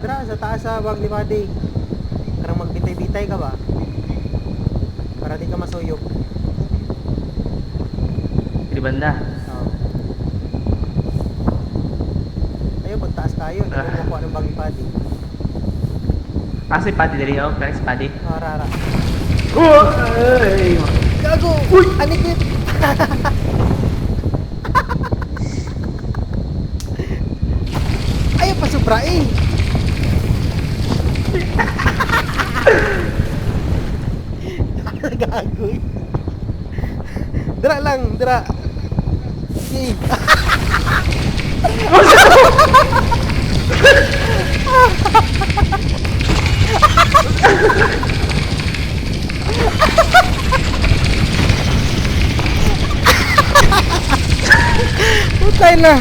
Tara, sa taas sa bag ni Buddy. Karang magbitay-bitay ka ba? Para di ka masuyok. Di banda. Oo. Tayo, pagtaas tayo. Hindi mo makuha ng bag ni Buddy. Si Paddy dali ako. Kaya si Paddy. Rara. Uy! Gago! Uy! Anikit! Ayaw pa sobra eh! Gago eh. Dira lang, dira. Okay. Putay na.